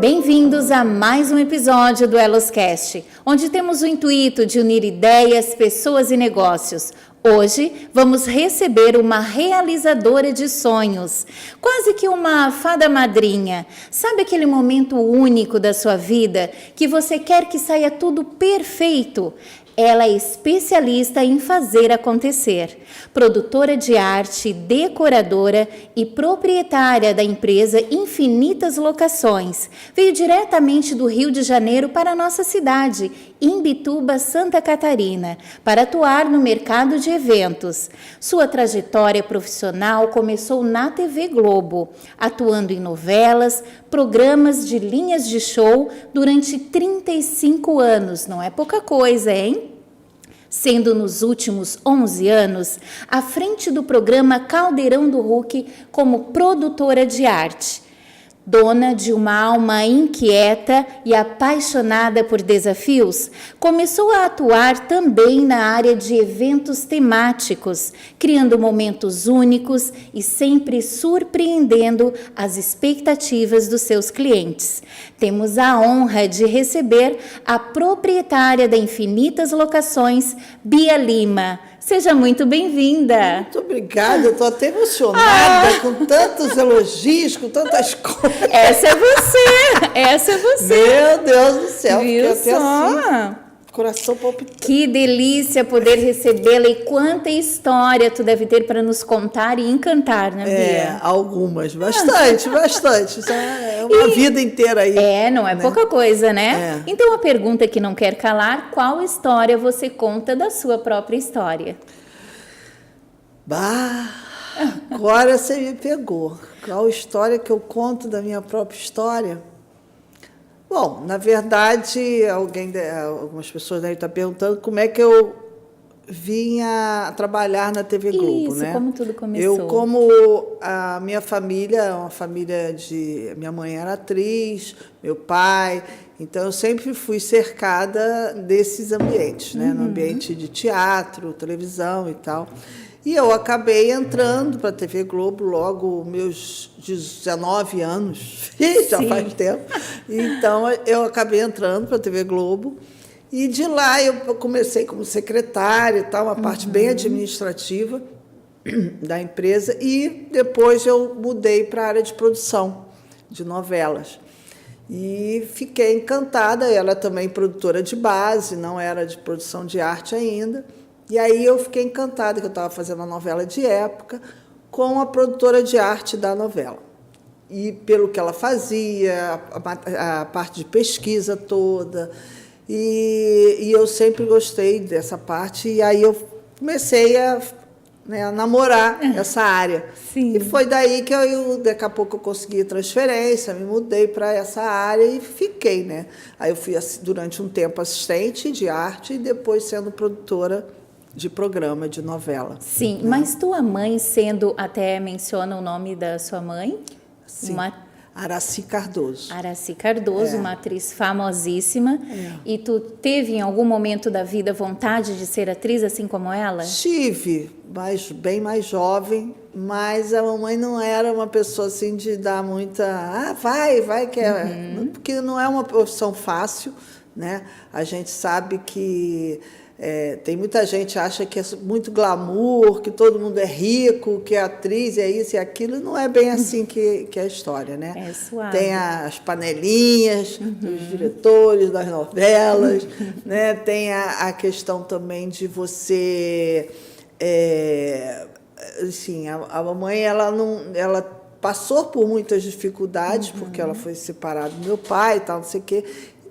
Bem-vindos a mais um episódio do Eloscast, onde temos o intuito de unir ideias, pessoas e negócios. Hoje vamos receber uma realizadora de sonhos, quase que uma fada madrinha. Sabe aquele momento único da sua vida que você quer que saia tudo perfeito? Ela é especialista em fazer acontecer. Produtora de arte, decoradora e proprietária da empresa Infinitas Locações. Veio diretamente do Rio de Janeiro para a nossa cidade, Imbituba, Santa Catarina, para atuar no mercado de eventos. Sua trajetória profissional começou na TV Globo, atuando em novelas, programas de linhas de show durante 35 anos. Não é pouca coisa, hein? Sendo nos últimos 11 anos à frente do programa Caldeirão do Hulk como produtora de arte. Dona de uma alma inquieta e apaixonada por desafios, começou a atuar também na área de eventos temáticos, criando momentos únicos e sempre surpreendendo as expectativas dos seus clientes. Temos a honra de receber a proprietária da Infinitas Locações, Bia Lima. Seja muito bem-vinda. Muito obrigada, eu estou até emocionada com tantos elogios, com tantas coisas. Essa é você. Meu Deus do céu. Viu só? Assim, coração palpitando. Que delícia poder recebê-la, e quanta história tu deve ter para nos contar e encantar, né, Bia? Algumas, bastante. Isso é uma vida inteira aí. Não é pouca coisa, né? Então a pergunta que não quer calar: qual história você conta da sua própria história? Bah, agora você me pegou. Qual história que eu conto da minha própria história? Bom, na verdade, algumas pessoas devem estar perguntando como é que eu vinha trabalhar na TV Globo, né? Como tudo começou. Como a minha família, minha mãe era atriz, meu pai, então eu sempre fui cercada desses ambientes, né? No ambiente de teatro, televisão e tal. E eu acabei entrando para a TV Globo logo meus 19 anos, já faz tempo. Então, eu acabei entrando para a TV Globo. E de lá eu comecei como secretária e tal, uma parte bem administrativa da empresa. E depois eu mudei para a área de produção de novelas. E fiquei encantada. Ela também produtora de base, não era de produção de arte ainda. E aí eu fiquei encantada, que eu estava fazendo uma novela de época com a produtora de arte da novela. E pelo que ela fazia, a parte de pesquisa toda. E eu sempre gostei dessa parte. E aí eu comecei a namorar essa área. Sim. E foi daí que daqui a pouco eu consegui transferência, me mudei para essa área e fiquei, né? Aí eu fui durante um tempo assistente de arte e depois sendo produtora de programa, de novela. Sim, mas tua mãe, até menciona o nome da sua mãe? Sim, Aracy Cardoso. Aracy Cardoso, uma atriz famosíssima. E tu teve em algum momento da vida vontade de ser atriz assim como ela? Tive, mas bem mais jovem, mas a mamãe não era uma pessoa assim de dar muita... vai, que é... Porque não é uma profissão fácil, né? A gente sabe que... tem muita gente que acha que é muito glamour, que todo mundo é rico, que é atriz, é isso e aquilo. Não é bem assim que é a história, né? É suave. Tem as panelinhas dos diretores das novelas, né? Tem a questão também de você... assim, a mamãe, ela passou por muitas dificuldades, porque ela foi separada do meu pai e tal, não sei o quê.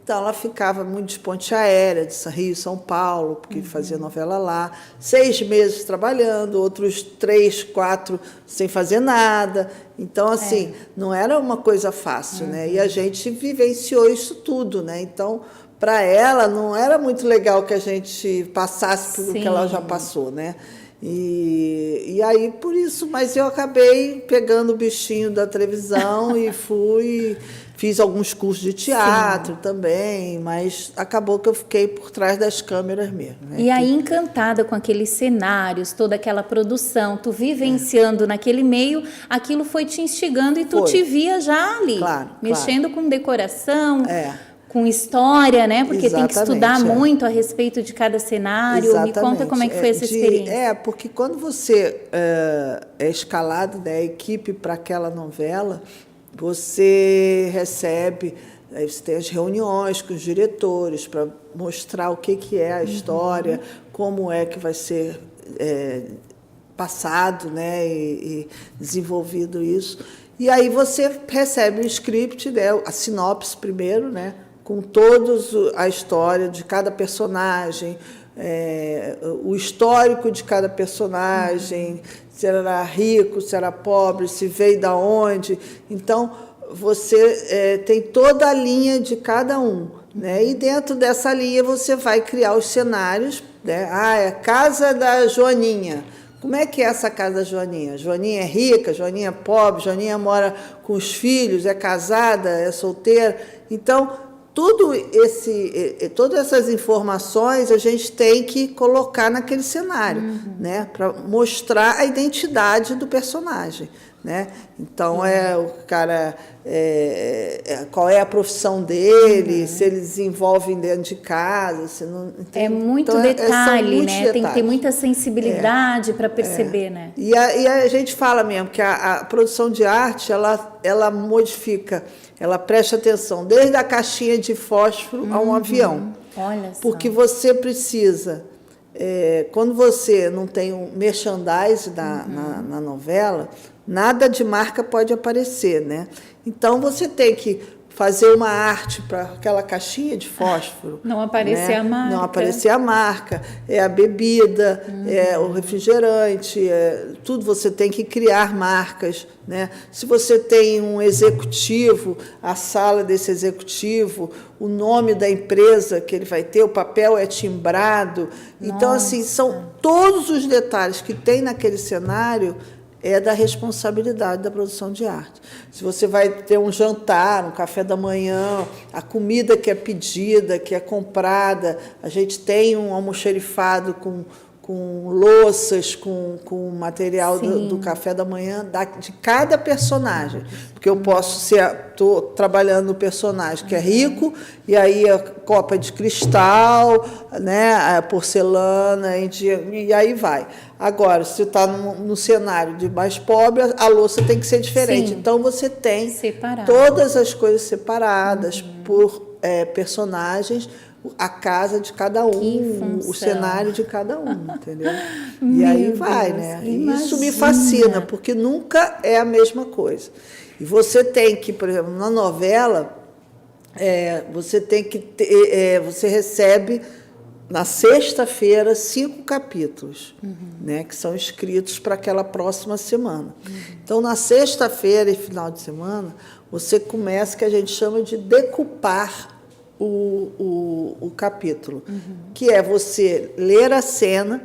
Então, ela ficava muito de ponte aérea, de Rio, São Paulo, porque fazia novela lá. 6 meses trabalhando, outros 3, 4 sem fazer nada. Então, assim, não era uma coisa fácil, né? E a gente vivenciou isso tudo, né? Então, para ela, não era muito legal que a gente passasse pelo que ela já passou, né? E aí, por isso, mas eu acabei pegando o bichinho da televisão e fiz alguns cursos de teatro também, mas acabou que eu fiquei por trás das câmeras mesmo. Né? E aí, encantada com aqueles cenários, toda aquela produção, tu vivenciando naquele meio, aquilo foi te instigando e tu te via já ali, mexendo com decoração, com história, né? Porque tem que estudar muito a respeito de cada cenário. Exatamente. Me conta como é que foi essa experiência. Porque quando você é escalado, né, a equipe para aquela novela, você recebe, aí você tem as reuniões com os diretores para mostrar o que é a história, como é que vai ser passado, né, e desenvolvido isso. E aí você recebe o script, né, a sinopse primeiro, né, com todos a história de cada personagem, o histórico de cada personagem, se era rico, se era pobre, se veio da onde. Então, você tem toda a linha de cada um, né? E dentro dessa linha você vai criar os cenários, né? É a casa da Joaninha. Como é que é essa casa da Joaninha? Joaninha é rica, Joaninha é pobre, Joaninha mora com os filhos, é casada, é solteira. Então, todas essas informações a gente tem que colocar naquele cenário, né, para mostrar a identidade do personagem, né? Então o cara qual é a profissão dele, se ele desenvolve dentro de casa, se não tem, muito então, detalhe, né? detalhes. Tem que ter muita sensibilidade para perceber, né? E a gente fala mesmo que a produção de arte ela modifica. Ela presta atenção desde a caixinha de fósforo a um avião. Olha só. Porque você precisa, quando você não tem um merchandise na novela, nada de marca pode aparecer, né? Então, você tem que fazer uma arte para aquela caixinha de fósforo. Não aparecer, né? A marca. Não aparecer a marca, a bebida, o refrigerante, tudo você tem que criar marcas, né? Se você tem um executivo, a sala desse executivo, o nome da empresa que ele vai ter, o papel é timbrado. Então, assim, são todos os detalhes que tem naquele cenário da responsabilidade da produção de arte. Se você vai ter um jantar, um café da manhã, a comida que é pedida, que é comprada, a gente tem um almoxerifado com louças, com material do café da manhã de cada personagem. Porque eu estou trabalhando no personagem que é rico, e aí a copa de cristal, né, a porcelana, e aí vai. Agora, se está no cenário de mais pobre, a louça tem que ser diferente. Então, você tem todas as coisas separadas por personagens, a casa de cada um, o cenário de cada um, entendeu? E aí vai, né? E isso me fascina, porque nunca é a mesma coisa. E você tem que, por exemplo, na novela, você tem que ter, você recebe na sexta-feira 5 capítulos, né, que são escritos para aquela próxima semana. Então, na sexta-feira e final de semana, você começa, que a gente chama de decupar o capítulo, que é você ler a cena,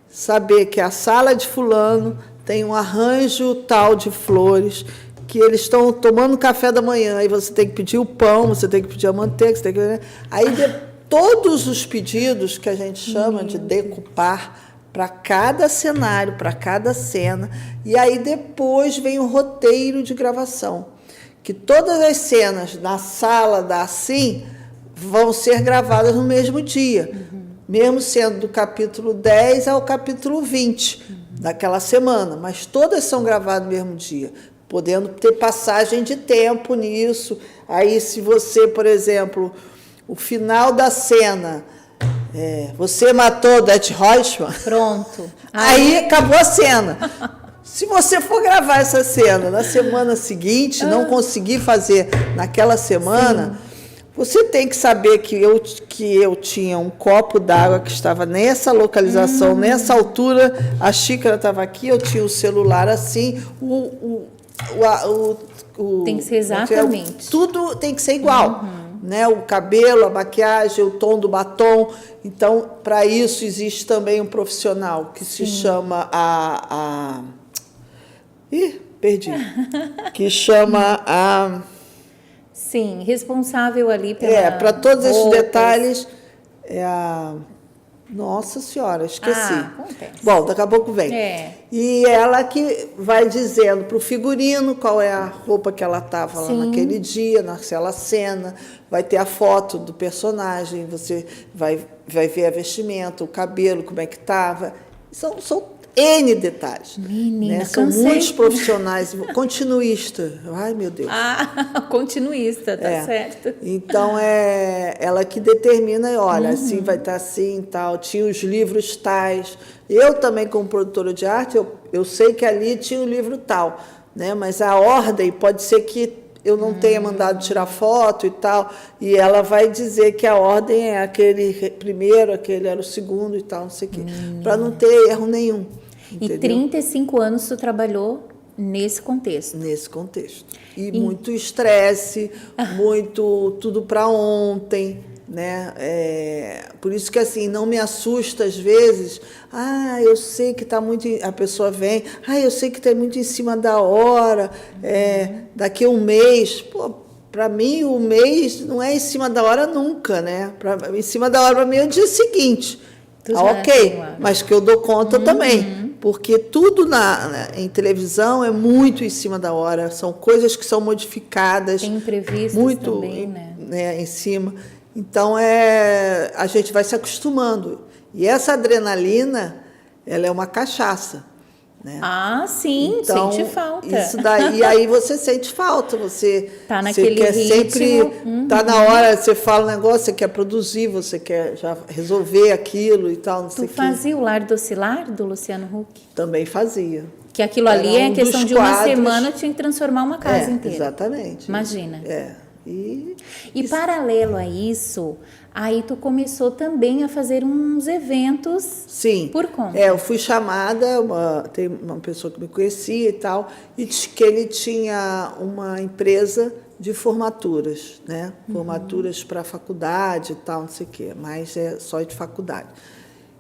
saber que a sala de fulano tem um arranjo tal de flores, que eles estão tomando café da manhã, aí você tem que pedir o pão, você tem que pedir a manteiga, você tem que... Aí todos os pedidos que a gente chama de decupar para cada cenário, para cada cena, e aí depois vem o roteiro de gravação, que todas as cenas na sala da Assim vão ser gravadas no mesmo dia, mesmo sendo do capítulo 10 ao capítulo 20 daquela semana, mas todas são gravadas no mesmo dia, podendo ter passagem de tempo nisso. Aí, se você, por exemplo, o final da cena, você matou Det Reutemann, pronto. Aí acabou a cena. Se você for gravar essa cena na semana seguinte, não conseguir fazer naquela semana, você tem que saber que eu tinha um copo d'água que estava nessa localização, nessa altura, a xícara estava aqui, eu tinha o celular assim, tem que ser exatamente. Tudo tem que ser igual. né? O cabelo, a maquiagem, o tom do batom. Então, para isso existe também um profissional que se chama Ih, perdi. Que chama a... Sim, responsável ali pela para todos esses roupas. detalhes, é a... Nossa Senhora, esqueci. Acontece. Bom, daqui a pouco vem. E ela que vai dizendo para o figurino qual é a roupa que ela estava lá naquele dia, naquela cena. Vai ter a foto do personagem, você vai ver a vestimenta, o cabelo, como é que estava. São N detalhes. Menina, né? São muitos profissionais. Continuista. Ai, meu Deus. Continuista, tá certo. Então, é ela que determina, olha, assim vai estar assim e tal. Tinha os livros tais. Eu também, como produtora de arte, eu sei que ali tinha o livro tal, né? Mas a ordem pode ser que eu não tenha mandado tirar foto e tal, e ela vai dizer que a ordem é aquele primeiro, aquele era o segundo e tal, não sei o quê, para não ter erro nenhum. Entendeu? E 35 anos tu trabalhou nesse contexto. Nesse contexto. E muito estresse, muito tudo para ontem, né? Por isso que assim, não me assusta às vezes. Eu sei que está muito... A pessoa vem, eu sei que está muito em cima da hora, daqui a um mês. Pô, para mim, o mês não é em cima da hora nunca, né? Em cima da hora, para mim, é o dia seguinte. Ok, mas que eu dou conta também. Porque tudo em televisão é muito em cima da hora. São coisas que são modificadas. Tem imprevistos muito também, né? Em cima. Então, a gente vai se acostumando. E essa adrenalina, ela é uma cachaça. Né? Sim, então, sente falta. Isso daí, e aí você sente falta. Você tá naquele quer ritmo. Sempre... Tá na hora, você fala um negócio, você quer produzir, você quer já resolver aquilo e tal, não sei o quê. Tu fazia o Lar Docilar, do Luciano Huck? Também fazia. Que aquilo ali é questão de uma semana, tinha que transformar uma casa inteira. Exatamente. Imagina. E paralelo a isso, aí tu começou também a fazer uns eventos. Sim. Por conta. Eu fui chamada, tem uma pessoa que me conhecia e tal, e disse que ele tinha uma empresa de formaturas, né? Formaturas para faculdade e tal, não sei o quê, mas é só de faculdade.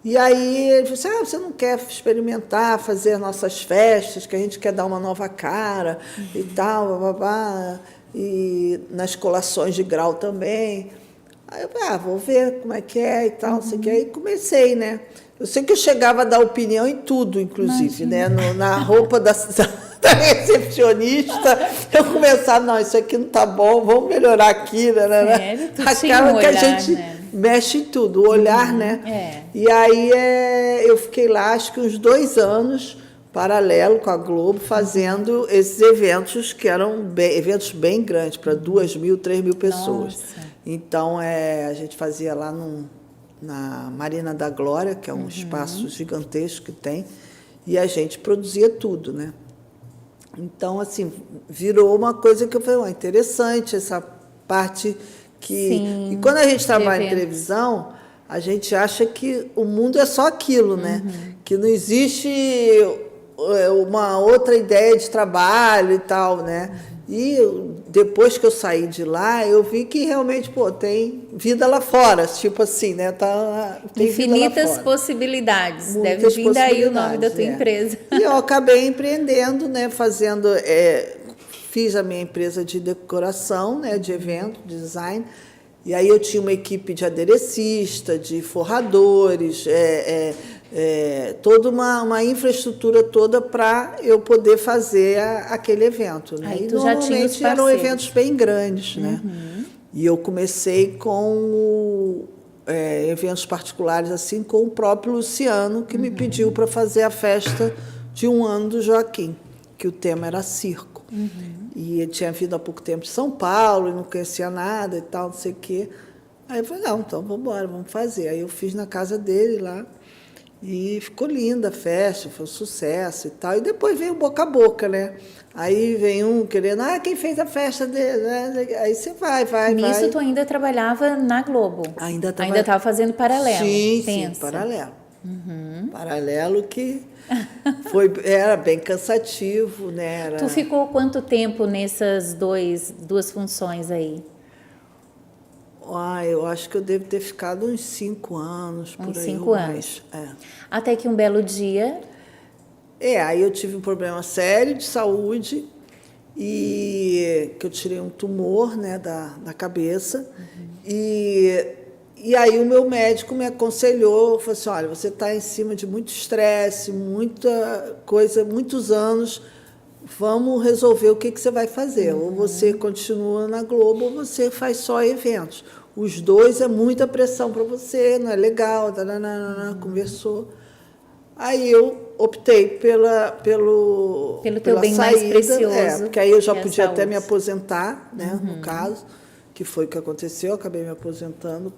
E aí ele disse, você não quer experimentar, fazer nossas festas, que a gente quer dar uma nova cara e tal, babá, e nas colações de grau também. Aí eu falei, vou ver como é que é e tal, não sei o que. Aí comecei, né? Eu sei que eu chegava a dar opinião em tudo, inclusive, né? Na roupa da recepcionista, eu começava, não, isso aqui não tá bom, vamos melhorar aqui, né? Sério? Acaba que a gente mexe em tudo, o olhar, né? E aí eu fiquei lá, acho que uns 2 anos, paralelo com a Globo, fazendo esses eventos que eram eventos bem grandes, para 2.000, 3.000 pessoas. Nossa. Então, a gente fazia lá na Marina da Glória, que é um espaço gigantesco que tem, e a gente produzia tudo, né? Então, assim, virou uma coisa que eu falei, interessante essa parte que... Sim, e quando a gente trabalha em televisão, a gente acha que o mundo é só aquilo, né? Que não existe uma outra ideia de trabalho e tal, né? E depois que eu saí de lá, eu vi que realmente, tem vida lá fora, tipo assim, né? Tem infinitas possibilidades. Deve vir daí o nome da tua empresa. E eu acabei empreendendo, né? Fazendo... fiz a minha empresa de decoração, né? De evento, design. E aí eu tinha uma equipe de aderecista, de forradores, toda uma infraestrutura toda para eu poder fazer aquele evento. Né? Aí tu já tinha os parceiros. Eram eventos bem grandes. Né? E eu comecei com eventos particulares, assim, com o próprio Luciano, que me pediu para fazer a festa de 1 ano do Joaquim, que o tema era circo. E ele tinha vindo há pouco tempo de São Paulo, e não conhecia nada e tal, não sei o quê. Aí eu falei, não, então vamos embora, vamos fazer. Aí eu fiz na casa dele lá, e ficou linda a festa, foi um sucesso e tal. E depois veio boca a boca, né? Aí vem um querendo, quem fez a festa dele? Aí você vai. Nisso tu ainda trabalhava na Globo? Ainda estava fazendo paralelo? Sim, paralelo. Paralelo que... era bem cansativo, né? Tu ficou quanto tempo nessas duas funções aí? Eu acho que eu devo ter ficado uns 5 anos, por Uns aí. 5 ou anos. mais. Até que um belo dia... Aí eu tive um problema sério de saúde, e que eu tirei um tumor, né, da cabeça. E aí o meu médico me aconselhou, falou assim, olha, você está em cima de muito estresse, muita coisa, muitos anos, vamos resolver o que você vai fazer. Ou você continua na Globo, ou você faz só eventos. Os dois é muita pressão para você, não é legal, conversou. Aí eu optei pelo teu bem mais precioso, porque aí eu já que é a podia até saúde. me aposentar, né, no caso, que foi o que aconteceu, eu acabei me aposentando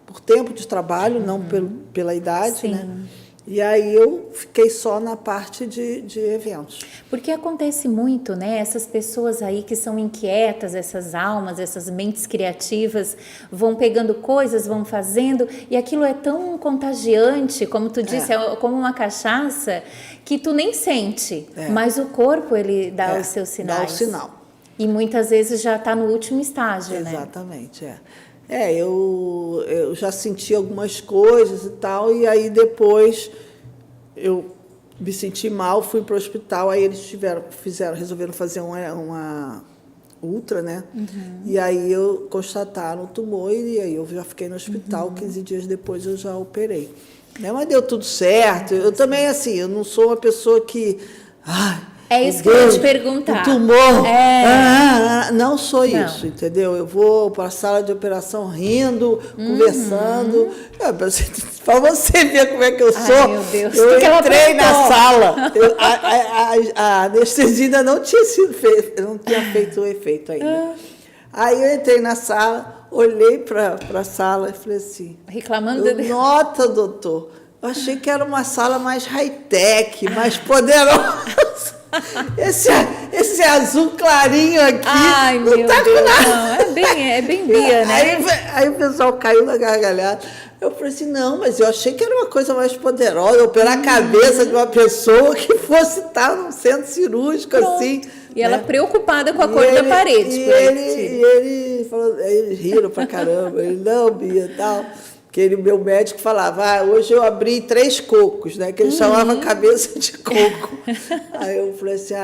por tempo de trabalho, não pela idade, Sim. né? E aí eu fiquei só na parte de eventos. Porque acontece muito, né? Essas pessoas aí que são inquietas, essas almas, essas mentes criativas, vão pegando coisas, vão fazendo, e aquilo é tão contagiante, como tu disse, é como uma cachaça, que tu nem sente, mas o corpo, ele dá os seus sinais. Dá o sinal. E muitas vezes já está no último estágio, Exatamente, né? Eu já senti algumas coisas e tal, e aí depois eu me senti mal, fui para o hospital, aí eles resolveram fazer uma ultra, né? E aí constataram o tumor, e aí eu já fiquei no hospital, 15 dias depois eu já operei. Né? Mas deu tudo certo. Eu também, assim, eu não sou uma pessoa que... É isso que eu ia te perguntar. Um tumor. Não sou isso, entendeu? Eu vou para a sala de operação rindo, conversando. Para você ver como é que eu sou, meu Deus, eu entrei na sala. A anestesia ainda não tinha sido feita, não tinha feito o efeito ainda. Aí eu entrei na sala, olhei para a sala e falei assim... Reclamando Nota, doutor, eu achei que era uma sala mais high-tech, mais poderosa. Esse azul clarinho aqui. Ai, não meu tá Deus, com nada. não. É bem Bia, né? Aí o pessoal caiu na gargalhada. Eu falei assim, não, mas eu achei que era uma coisa mais poderosa, operar a cabeça de uma pessoa que fosse estar num centro cirúrgico, assim. E ela né? preocupada com a cor da parede. E ele falou, eles riram pra caramba. Ele, não, Bia, tal. Que meu médico falava, hoje eu abri 3 cocos, né? Que ele chamava cabeça de coco. Aí eu falei assim,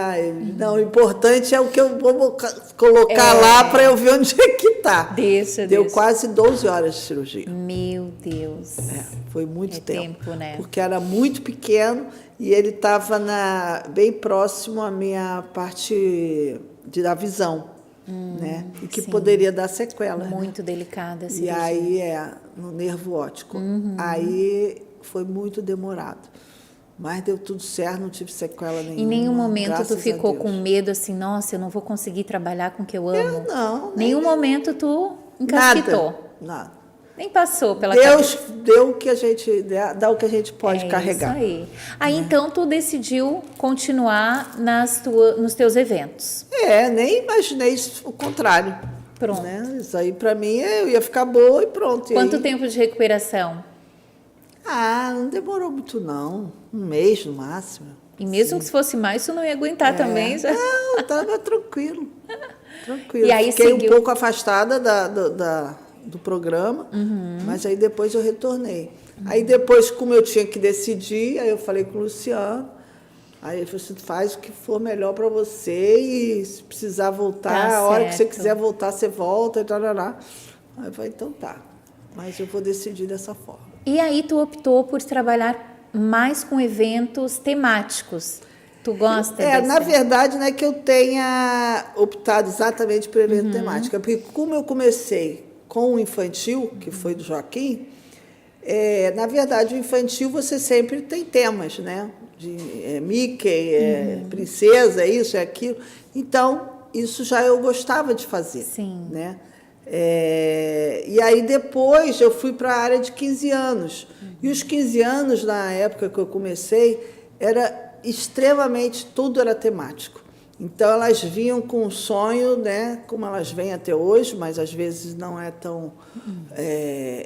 não, o importante é o que eu vou colocar lá para eu ver onde é que tá. Deu quase 12 horas de cirurgia. Meu Deus. Foi muito tempo, né? Porque era muito pequeno e ele estava bem próximo à minha parte da visão. Né? E que poderia dar sequela. Muito delicada a cirurgia. E aí no nervo óptico. Aí foi muito demorado. Mas deu tudo certo, não tive sequela nenhuma. Em nenhum momento tu ficou com medo assim, nossa, eu não vou conseguir trabalhar com o que eu amo? Não. Nenhum momento tu encasquitou? Nada. Nem passou pela Deus cabeça. deu o que a gente dá o que a gente pode carregar. Isso aí. Aí então tu decidiu continuar nos teus eventos. Nem imaginei o contrário. Pronto. Né? Isso aí para mim eu ia ficar boa e pronto. Quanto tempo de recuperação? Não demorou muito não. 1 mês no máximo. E mesmo que se fosse mais, tu não ia aguentar também? Já? Não, estava tranquilo. Tranquilo. E aí fiquei um pouco afastada do programa, mas aí depois eu retornei. Aí depois, como eu tinha que decidir, aí eu falei com o Luciano, aí ele falou assim, faz o que for melhor para você e se precisar voltar, a hora que você quiser voltar, você volta e tal. Aí eu falei, então tá, mas eu vou decidir dessa forma. E aí tu optou por trabalhar mais com eventos temáticos. Tu gosta Na verdade, não é que eu tenha optado exatamente por evento temático, porque como eu comecei com o infantil, que foi do Joaquim, na verdade, o infantil você sempre tem temas, né? De Mickey, princesa, isso, aquilo. Então, isso já eu gostava de fazer. Sim. Né? E aí, depois, eu fui para a área de 15 anos. E os 15 anos, na época que eu comecei, tudo era temático. Então, elas vinham com um sonho, né, como elas vêm até hoje, mas às vezes não é tão...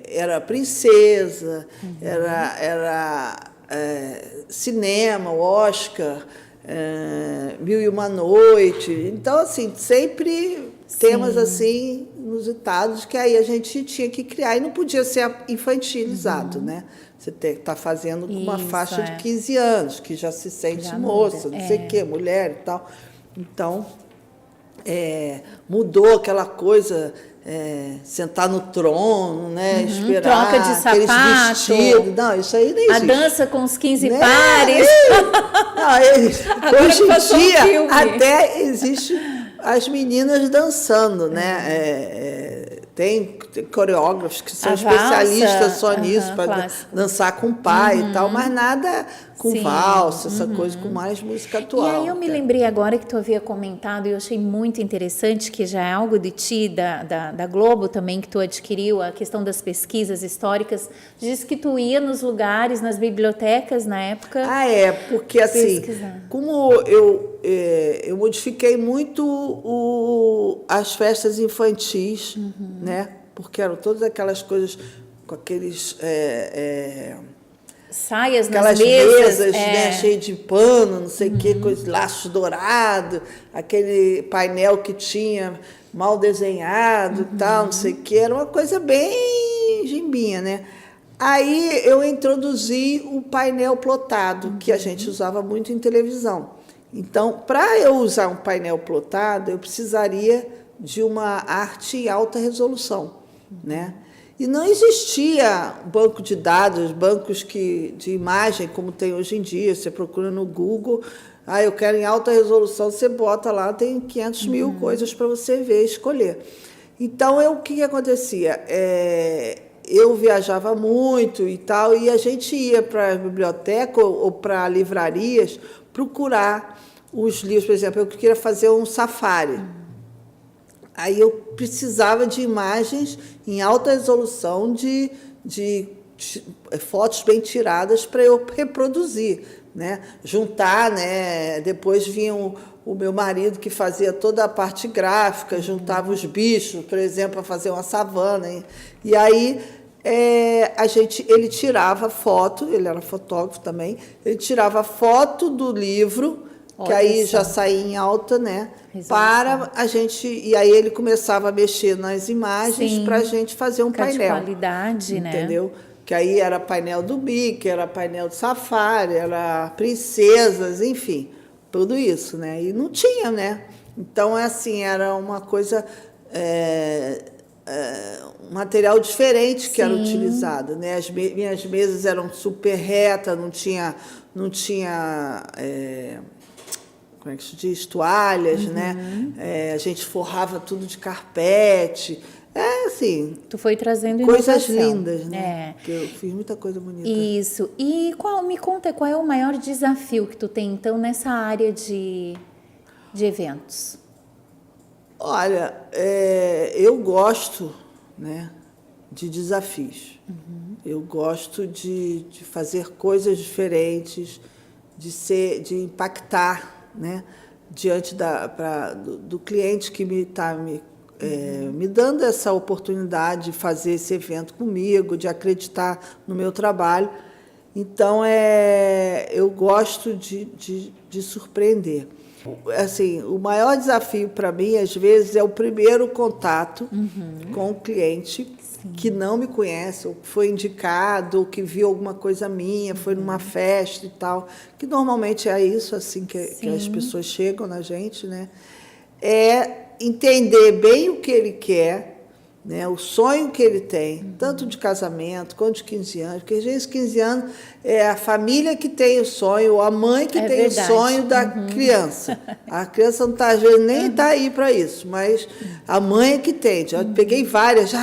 era princesa, era cinema, Oscar, 1001 Noite. Então, assim, sempre temas assim inusitados, que aí a gente tinha que criar, e não podia ser infantilizado, né? Você está fazendo com uma faixa de 15 anos, que já se sente Já moça, muda, não sei o quê, mulher e tal. Então, mudou aquela coisa, sentar no trono, né? Esperar troca de aqueles sapato. vestidos. Não, isso aí nem A existe. dança com os 15 Né? pares. Não, hoje passou um em dia filme. até existe as meninas dançando, né? Tem coreógrafos que são A especialistas valsa, só nisso, para clássico. dançar com o pai e tal, mas nada com Sim. valsa, essa coisa, com mais música E atual. aí eu me lembrei agora que tu havia comentado, e eu achei muito interessante, que já é algo de ti, da Globo também, que tu adquiriu, a questão das pesquisas históricas. Diz que tu ia nos lugares, nas bibliotecas na época. Porque assim, pesquisar. como eu modifiquei muito as festas infantis, né? Porque eram todas aquelas coisas com aqueles... Saias aquelas nas mesas. né, cheias de pano, não sei o quê, coisas, laços dourados, aquele painel que tinha mal desenhado e tal, não sei o quê, era uma coisa bem gimbinha, né? Aí eu introduzi o painel plotado, que a gente usava muito em televisão. Então, para eu usar um painel plotado, eu precisaria de uma arte em alta resolução, né? E não existia banco de dados, bancos de imagem, como tem hoje em dia. Você procura no Google, eu quero em alta resolução, você bota lá, tem 500 mil coisas para você ver, escolher. Então, o que acontecia? Eu viajava muito e tal, e a gente ia para a biblioteca ou para livrarias procurar os livros. Por exemplo, eu queria fazer um safari. Aí eu precisava de imagens em alta resolução de fotos bem tiradas para eu reproduzir, né? Juntar, né? Depois vinha o meu marido, que fazia toda a parte gráfica, juntava os bichos, por exemplo, para fazer uma savana. E aí ele tirava foto, ele era fotógrafo também, ele tirava foto do livro, que aí já saía em alta, né? Para a gente. E aí ele começava a mexer nas imagens para a gente fazer um painel. De qualidade, entendeu? né? Que aí era painel do Mickey, era painel do Safari, era princesas, enfim, tudo isso, né? E não tinha, né? Então, assim, era uma coisa. Um material diferente que era utilizado, né? As minhas mesas eram super retas, não tinha como é que se diz? Toalhas, né? A gente forrava tudo de carpete. Assim... Tu foi trazendo coisas inovação. lindas, né? Porque eu fiz muita coisa bonita. Isso. E me conta, qual é o maior desafio que tu tem, então, nessa área de eventos? Olha, eu gosto, né, de desafios. Eu gosto de fazer coisas diferentes, de impactar, né, diante do cliente que está me dando essa oportunidade de fazer esse evento comigo, de acreditar no meu trabalho. Então, eu gosto de surpreender. Assim, o maior desafio para mim, às vezes, é o primeiro contato com o cliente que não me conhece, ou que foi indicado, ou que viu alguma coisa minha, foi numa festa e tal, que normalmente é isso, assim, que as pessoas chegam na gente, né? Entender bem o que ele quer, né, o sonho que ele tem, tanto de casamento quanto de 15 anos, porque às vezes 15 anos é a família que tem o sonho, ou a mãe que tem verdade. o sonho da criança. A criança não está, às vezes, nem está aí para isso, mas a mãe é que tem. Já peguei várias,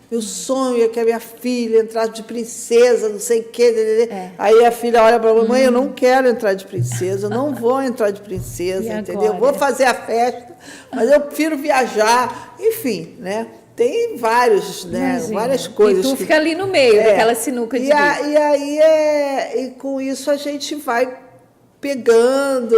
meu sonho é que a minha filha entrasse de princesa, não sei o quê. Aí a filha olha para a mamãe, eu não quero entrar de princesa, eu não vou entrar de princesa, entendeu? Eu vou fazer a festa, mas eu prefiro viajar, enfim, né? Tem vários, né? Várias coisas. E tu fica ali no meio daquela sinuca de bico. E aí, e com isso, a gente vai pegando,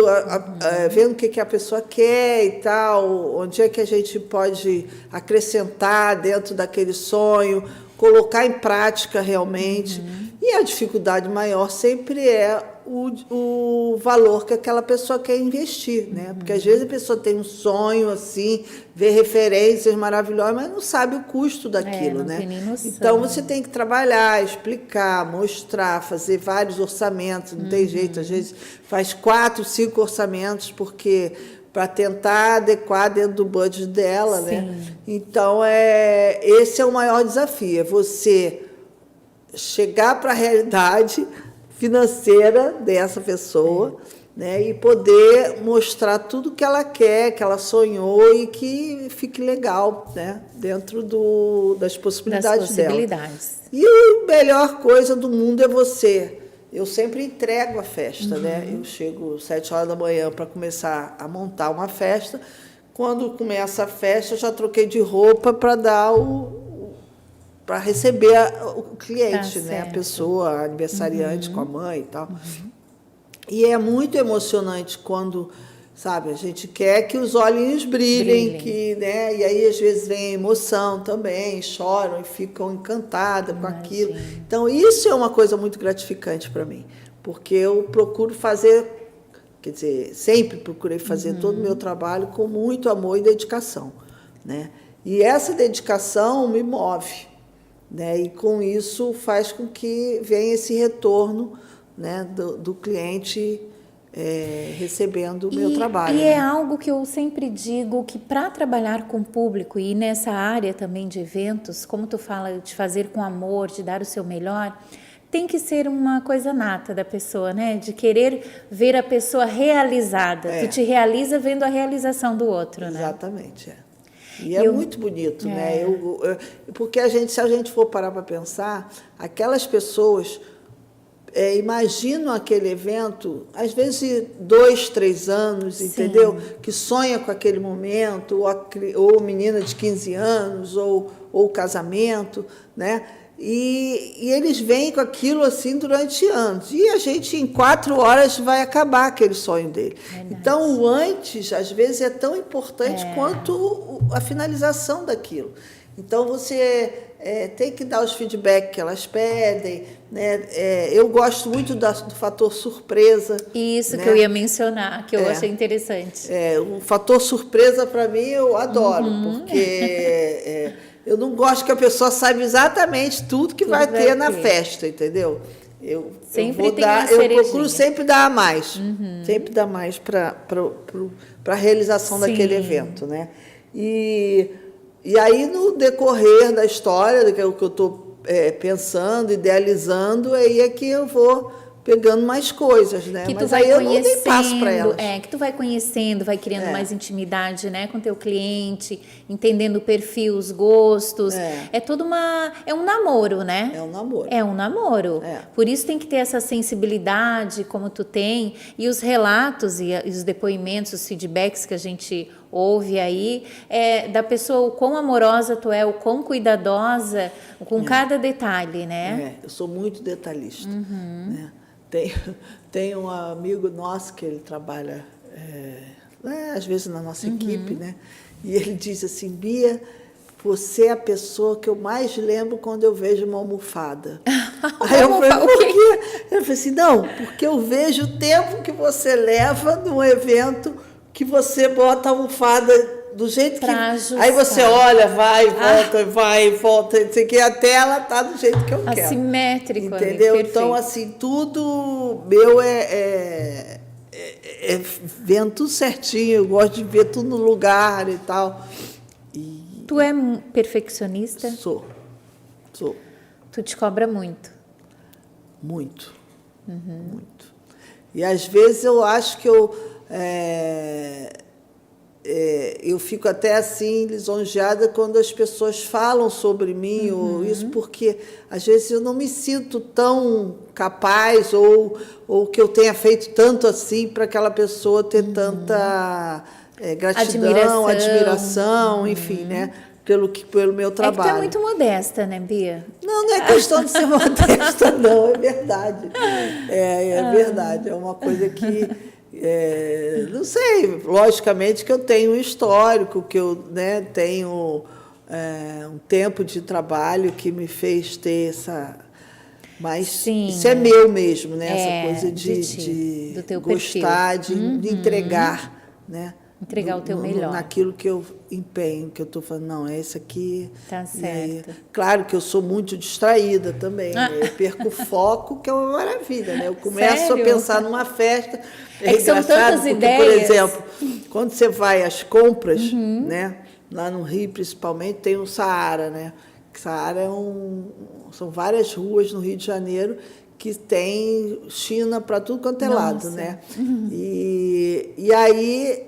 vendo o que a pessoa quer e tal, onde é que a gente pode acrescentar dentro daquele sonho, colocar em prática realmente. E a dificuldade maior sempre é o valor que aquela pessoa quer investir, né? Porque às vezes a pessoa tem um sonho assim, vê referências maravilhosas, mas não sabe o custo daquilo, não né? tem nem noção. Então você tem que trabalhar, explicar, mostrar, fazer vários orçamentos, não tem jeito, às vezes faz 4, 5 orçamentos, porque para tentar adequar dentro do budget dela, né? Então esse é o maior desafio, é você chegar para a realidade financeira dessa pessoa, né, e poder mostrar tudo que ela quer, que ela sonhou e que fique legal, né, dentro das possibilidades dela. E a melhor coisa do mundo é você. Eu sempre entrego a festa, né? Eu chego às 7 horas da manhã para começar a montar uma festa. Quando começa a festa, eu já troquei de roupa para dar para receber o cliente, né? A pessoa, a aniversariante com a mãe e tal. E é muito emocionante quando, sabe, a gente quer que os olhinhos brilhem. Que, né? E aí às vezes vem emoção também, choram e ficam encantadas com aquilo. Então isso é uma coisa muito gratificante para mim, porque eu procuro fazer, quer dizer, sempre procurei fazer todo o meu trabalho com muito amor e dedicação, né? E essa dedicação me move, né? E com isso faz com que venha esse retorno, né, do cliente recebendo o meu trabalho. E é algo que eu sempre digo, que para trabalhar com o público e nessa área também de eventos, como tu fala, de fazer com amor, de dar o seu melhor, tem que ser uma coisa nata da pessoa, né? De querer ver a pessoa realizada. Tu te realiza vendo a realização do outro, né? Exatamente, E é muito bonito, né? Porque se a gente for parar para pensar, aquelas pessoas imaginam aquele evento, às vezes 2, 3 anos, entendeu? Que sonha com aquele momento, ou menina de 15 anos, ou casamento, né? E eles vêm com aquilo assim durante anos. E a gente, em 4 horas, vai acabar aquele sonho dele. Então, o antes, às vezes, é tão importante quanto a finalização daquilo. Então, você tem que dar os feedbacks que elas pedem, né? Eu gosto muito do fator surpresa. Isso, né? que eu ia mencionar, que eu achei interessante. O fator surpresa, para mim, eu adoro, porque... eu não gosto que a pessoa saiba exatamente tudo que vai ter na festa, entendeu? Eu procuro sempre dar a mais. Sempre dar mais para a realização daquele evento, né? E aí, no decorrer da história, que é o que eu estou pensando, idealizando, aí é que eu vou pegando mais coisas, né? Mas aí eu não dei passo para elas. Que tu vai conhecendo, vai criando mais intimidade, né, com teu cliente, entendendo o perfil, os gostos. É um namoro, né? É um namoro. É um namoro. Por isso tem que ter essa sensibilidade, como tu tem, e os relatos e os depoimentos, os feedbacks que a gente ouve aí, da pessoa, o quão amorosa tu é, o quão cuidadosa com cada detalhe, né? Eu sou muito detalhista, né? Tem um amigo nosso que ele trabalha, às vezes, na nossa equipe, né? E ele diz assim: Bia, você é a pessoa que eu mais lembro quando eu vejo uma almofada. Aí eu falei, por quê? Ele falou assim, não, porque eu vejo o tempo que você leva num evento que você bota a almofada do jeito que... ajustar. Aí você olha, vai e volta, que até ela tá do jeito que eu quero. Assimétrico. Entendeu? Amigo, então, assim, tudo meu vendo tudo certinho, eu gosto de ver tudo no lugar e tal. Tu é perfeccionista? Sou. Tu te cobra muito? Muito. Muito. E às vezes eu acho que eu fico até assim lisonjeada quando as pessoas falam sobre mim ou isso, porque às vezes eu não me sinto tão capaz ou que eu tenha feito tanto assim para aquela pessoa ter tanta gratidão, admiração, enfim, né? Pelo meu trabalho. É que tu é muito modesta, né, Bia? Não é questão de ser modesta, não, é verdade. É verdade, é uma coisa que... não sei, logicamente que eu tenho um histórico, que eu tenho um tempo de trabalho que me fez ter Mas Sim. isso é meu mesmo, né? Essa coisa de ti, de do teu gostar, de entregar, né? Entregar o teu melhor. Naquilo que eu empenho, que eu estou falando, não, é isso aqui. Tá E aí, certo. claro que eu sou muito distraída também, né? Eu perco o foco, que é uma maravilha, né? Eu começo Sério? a pensar numa festa. É que são tantas porque, ideias. por exemplo, quando você vai às compras, né? Lá no Rio, principalmente, tem o Saara, né? Saara são várias ruas no Rio de Janeiro que tem China para tudo quanto é lado, né? E aí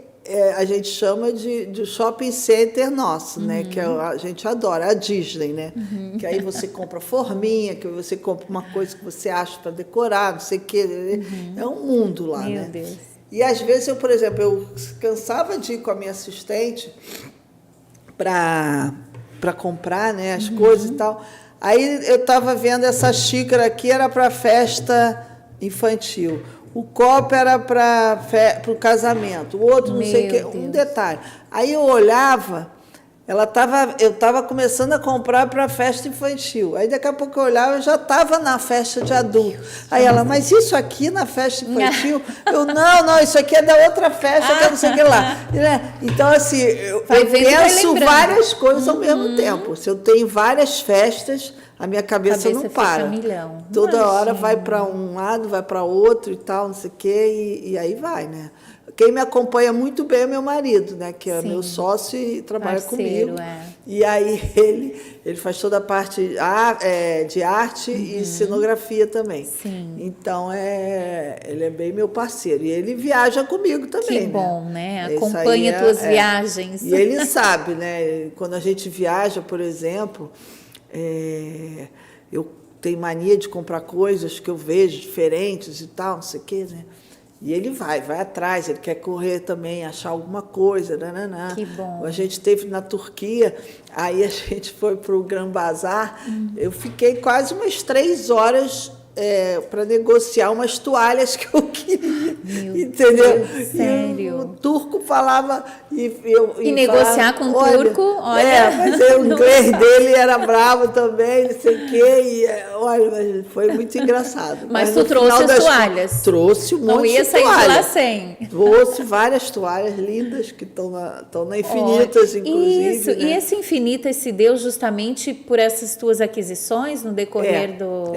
a gente chama de shopping center nosso, né? Que a gente adora, a Disney, né? Que aí você compra forminha, que você compra uma coisa que você acha para decorar, não sei o quê. É um mundo lá, Meu né? Deus. E às vezes eu, por exemplo, eu cansava de ir com a minha assistente para comprar, né, as coisas e tal. Aí eu estava vendo essa xícara aqui, era para festa infantil. O copo era para o casamento, o outro não sei o quê, um detalhe. Aí eu olhava, eu estava começando a comprar para a festa infantil. Aí daqui a pouco eu olhava, eu já estava na festa de adulto. Aí ela, mas isso aqui na festa infantil? Eu, não, isso aqui é da outra festa, que eu não sei o que lá. Então, assim, eu penso várias coisas ao mesmo tempo. Se eu tenho várias festas, a minha cabeça não para. Toda hora vai para um lado, vai para outro e tal, não sei o quê, e aí vai, né? Quem me acompanha muito bem é meu marido, né? Que é meu sócio e trabalha comigo. E aí ele faz toda a parte de arte e cenografia também. Sim. Então, ele é bem meu parceiro. E ele viaja comigo também. Que bom, né? Acompanha tuas viagens. E ele sabe, né? Quando a gente viaja, por exemplo, eu tenho mania de comprar coisas que eu vejo diferentes e tal, não sei o quê, né? E ele vai atrás, ele quer correr também, achar alguma coisa. Nananã. Que bom. A gente esteve na Turquia, aí a gente foi para o Gran Bazar. Eu fiquei quase umas 3 horas para negociar umas toalhas que eu queria. Entendeu? Deus, sério? E o turco falava. E negociar com o turco, olha. Mas o inglês dele era bravo também, não sei o quê. Olha, foi muito engraçado. Mas tu trouxe as toalhas? Trouxe um monte de toalhas. Não ia sair de lá sem. Trouxe várias toalhas lindas que estão na Infinitas, inclusive. Isso, né? E esse Infinitas se deu justamente por essas tuas aquisições no decorrer do...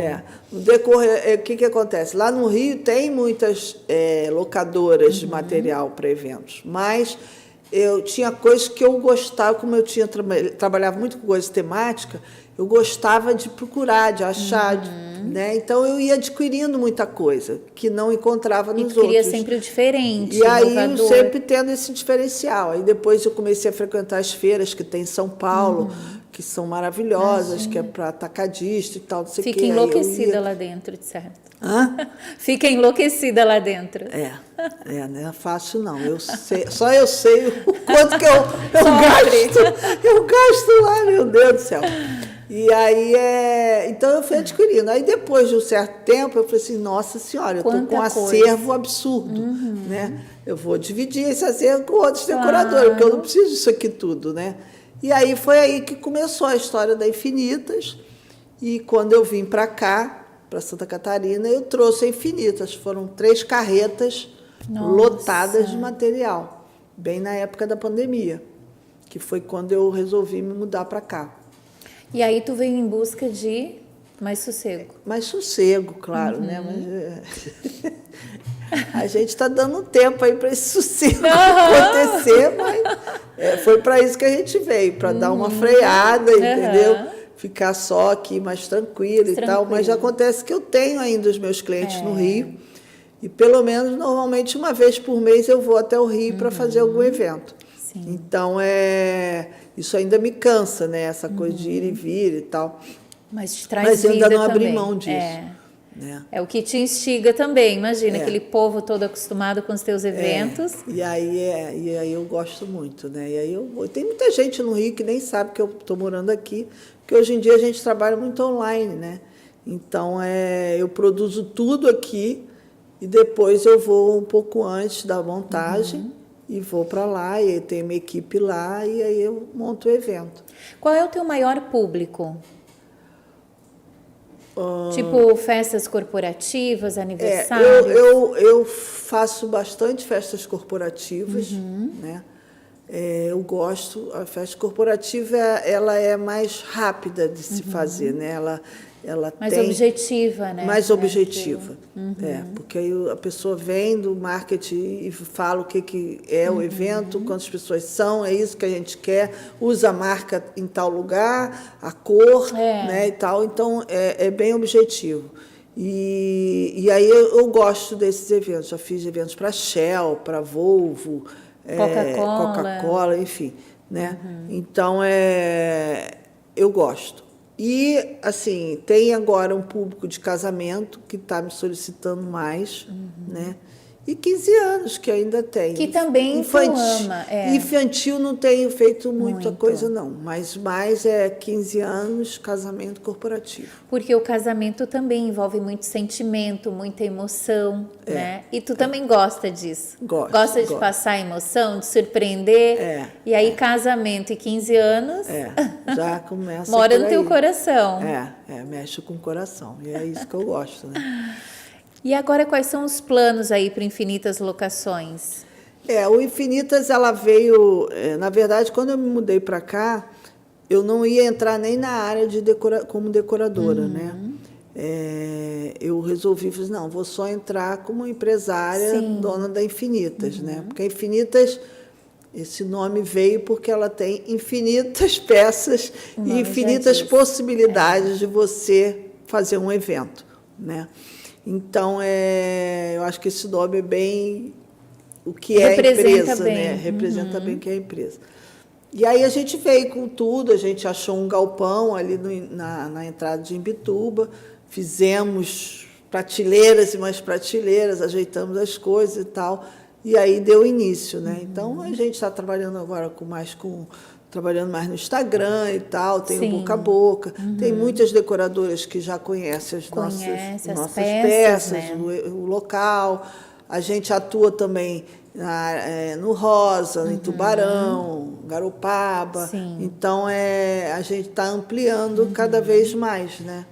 No decorrer, o que acontece? Lá no Rio tem muitas locadoras de material para eventos, mas eu tinha coisas que eu gostava, como eu trabalhava muito com coisa temática, eu gostava de procurar, de achar, né? Então eu ia adquirindo muita coisa que não encontrava nos outros. E queria sempre o diferente, E aí inovador. eu sempre tendo esse diferencial. Aí depois eu comecei a frequentar as feiras que tem em São Paulo, que são maravilhosas, que é para atacadista e tal, não sei o quê. Fica enlouquecida lá dentro, de certo. Hã? Fica enlouquecida lá dentro. Não é fácil não. Só eu sei o quanto que eu gasto. Eu gasto lá, meu Deus do céu. E aí, então eu fui adquirindo. Aí depois de um certo tempo, eu falei assim, nossa senhora, eu estou com um acervo absurdo, né? Eu vou dividir esse acervo com outros decoradores, porque eu não preciso disso aqui tudo, né? E aí foi aí que começou a história da Infinitas. E quando eu vim para cá, para Santa Catarina, eu trouxe a Infinitas. Foram 3 carretas lotadas de material, bem na época da pandemia, que foi quando eu resolvi me mudar para cá. E aí tu veio em busca de mais sossego. Mais sossego, claro, né? Mas a gente está dando um tempo aí para esse sossego acontecer, mas foi para isso que a gente veio, para dar uma freada, entendeu? Ficar só aqui mais tranquilo e tal. Mas já acontece que eu tenho ainda os meus clientes no Rio e pelo menos normalmente uma vez por mês eu vou até o Rio para fazer algum evento. Sim. Então isso ainda me cansa, né? Essa coisa de ir e vir e tal. Mas te traz vida também. Mas eu ainda não abri mão disso. É o que te instiga também, imagina, aquele povo todo acostumado com os teus eventos. E aí eu gosto muito, né? E aí tem muita gente no Rio que nem sabe que eu estou morando aqui, porque hoje em dia a gente trabalha muito online, né? Então eu produzo tudo aqui e depois eu vou um pouco antes da montagem e vou para lá, e aí tem minha equipe lá, e aí eu monto o evento. Qual é o teu maior público? Tipo festas corporativas, É, aniversários? eu faço bastante festas corporativas, né? Eu gosto. A festa corporativa ela é mais rápida de se fazer, né? Ela Mais tem objetiva, né? mais É objetiva. Porque aí a pessoa vem do marketing e fala o que é o evento, quantas pessoas são, é isso que a gente quer, usa a marca em tal lugar, a cor, né, e tal. Então, é bem objetivo. E aí eu gosto desses eventos. Já fiz eventos para Shell, para Volvo, Coca-Cola, enfim, né? Então, eu gosto. E, assim, tem agora um público de casamento que está me solicitando mais, né? E 15 anos que ainda tem. Que também tu ama, Infantil não tenho feito muita coisa, não. Mas mais 15 anos, casamento corporativo. Porque o casamento também envolve muito sentimento, muita emoção, né? E tu também gosta disso. Gosta de passar emoção, de surpreender. E aí, casamento e 15 anos... já começa mora no por teu aí. coração. Mexe com o coração. E é isso que eu gosto, né? E agora, quais são os planos aí para Infinitas Locações? O Infinitas, ela veio... na verdade, quando eu me mudei para cá, eu não ia entrar nem na área de como decoradora, né? Eu resolvi, falei, não, vou só entrar como empresária, dona da Infinitas, né? Porque a Infinitas, esse nome veio porque ela tem infinitas peças e infinitas possibilidades de você fazer um evento, né? Então, eu acho que esse nome é bem o que é a empresa, né? Representa bem o que é a empresa. E aí a gente veio com tudo, a gente achou um galpão ali na entrada de Imbituba, fizemos prateleiras e mais prateleiras, ajeitamos as coisas e tal, e aí deu início, né? Então, a gente está trabalhando agora trabalhando mais no Instagram e tal, tem o boca a boca. Tem muitas decoradoras que já conhecem as nossas peças, né? o local. A gente atua também no Rosa, em Tubarão, Garopaba. Então, a gente está ampliando cada vez mais, né?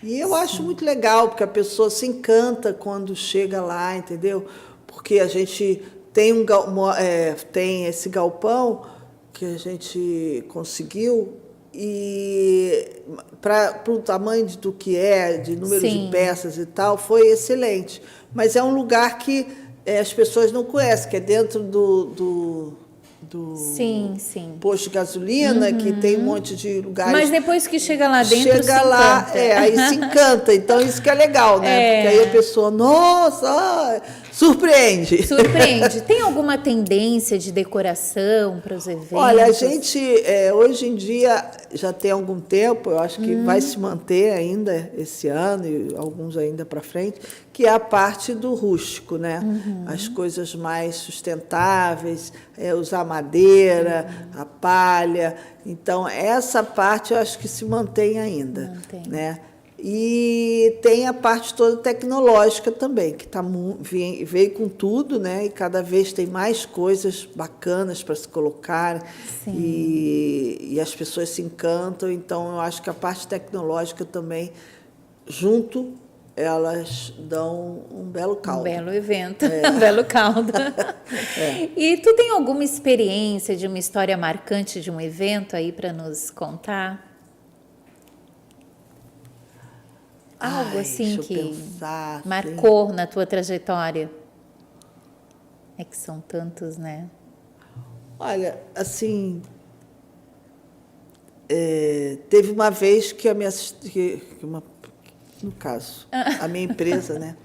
E eu acho muito legal, porque a pessoa se encanta quando chega lá, entendeu? Porque a gente tem esse galpão que a gente conseguiu e para o tamanho do que de número de peças e tal, foi excelente. Mas é um lugar que as pessoas não conhecem, que é dentro do posto de gasolina, que tem um monte de lugares. Mas depois que chega lá dentro, chega lá, aí se encanta. Então, isso que é legal, né? Porque aí a pessoa, nossa, surpreende. Tem alguma tendência de decoração para os eventos? Olha, a gente, hoje em dia, já tem algum tempo, eu acho que vai se manter ainda esse ano e alguns ainda para frente, que é a parte do rústico, né? As coisas mais sustentáveis, usar madeira, a palha. Então, essa parte eu acho que se mantém ainda, né? E tem a parte toda tecnológica também, que veio com tudo, né? E cada vez tem mais coisas bacanas para se colocar e as pessoas se encantam. Então, eu acho que a parte tecnológica também, junto, elas dão um belo caldo. Um belo evento, um belo caldo. E tu tem alguma experiência de uma história marcante de um evento aí para nos contar? Algo assim que marcou na tua trajetória? É que são tantos, né? Olha, assim, teve uma vez que no caso, a minha empresa, né,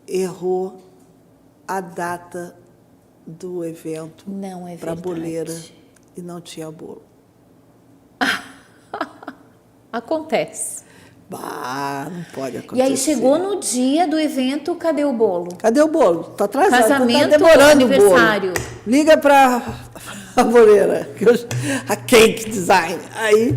errou a data do evento para a boleira e não tinha bolo. Acontece. Não pode acontecer. E aí chegou no dia do evento, cadê o bolo? Cadê o bolo? Está atrasado, casamento, tá demorando aniversário. O bolo. Liga para a boleira, a Cake Design. Aí,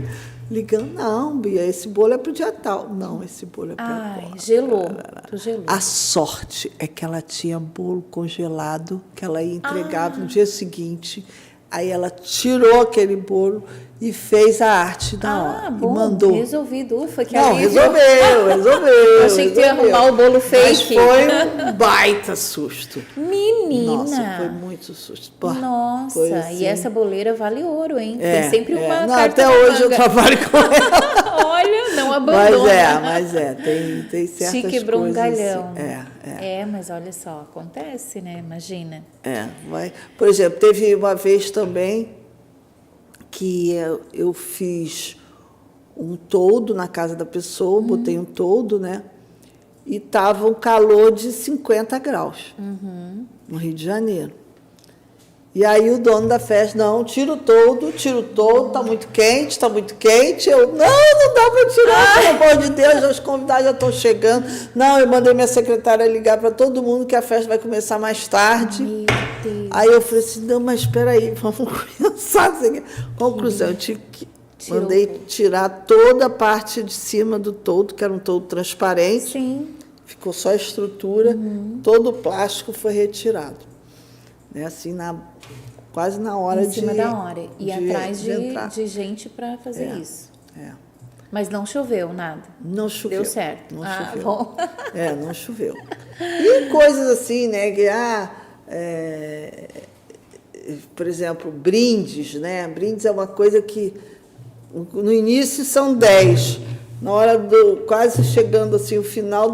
ligando, não, Bia, esse bolo é para o dia tal. Não, esse bolo é para agora. Gelou. Tu gelou. A sorte é que ela tinha bolo congelado, que ela ia entregar no dia seguinte. Aí ela tirou aquele bolo e fez a arte na hora. Bom, e mandou. resolvido. Foi que Não, alívio. resolveu. Eu achei que tu ia arrumar o bolo fake. Mas foi um baita susto. Menina! Nossa, foi muito susto. Pô, Nossa, foi assim. E essa boleira vale ouro, hein? É, Tem sempre uma Não, carta até na hoje eu manga. trabalho com ela. Olha, não abandona. Tem certas Te quebrou coisas um galhão. Assim. Mas olha só, acontece, né? Imagina. Por exemplo, teve uma vez também que eu fiz um toldo na casa da pessoa, botei um toldo, né? E estava um calor de 50 graus no Rio de Janeiro. E aí o dono da festa, não, tira o toldo, está muito quente. Eu, não dá para tirar, pelo amor de Deus, os convidados já estão chegando. Não, eu mandei minha secretária ligar para todo mundo que a festa vai começar mais tarde. Meu Deus. Aí eu falei assim, não, mas espera aí, vamos pensar. Conclusão, eu tive que mandei tirar toda a parte de cima do toldo, que era um toldo transparente. Sim. Ficou só a estrutura, todo o plástico foi retirado. Né, assim, quase na hora em cima da hora. E atrás de gente para fazer isso. Mas não choveu nada. Não choveu. Deu certo. Não choveu. Bom. Não choveu. E coisas assim, né? Que, por exemplo, brindes, né? Brindes é uma coisa que no início são 10. Na hora quase chegando assim, o final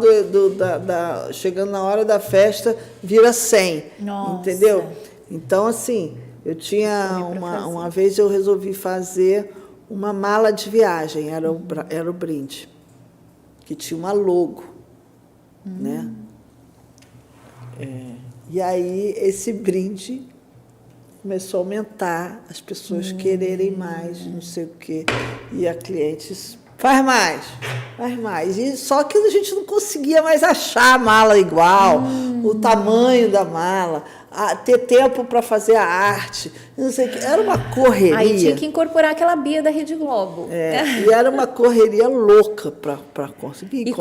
chegando na hora da festa, vira 100. Nossa. Entendeu? Então, assim, eu tinha uma vez eu resolvi fazer uma mala de viagem, era o brinde, que tinha uma logo, né? E aí esse brinde começou a aumentar, as pessoas quererem mais, não sei o quê, e a clientes faz mais. E só que a gente não conseguia mais achar a mala igual, o tamanho da mala, ter tempo para fazer a arte, não sei o que. Era uma correria. Aí tinha que incorporar aquela Bia da Rede Globo. E era uma correria louca para conseguir. E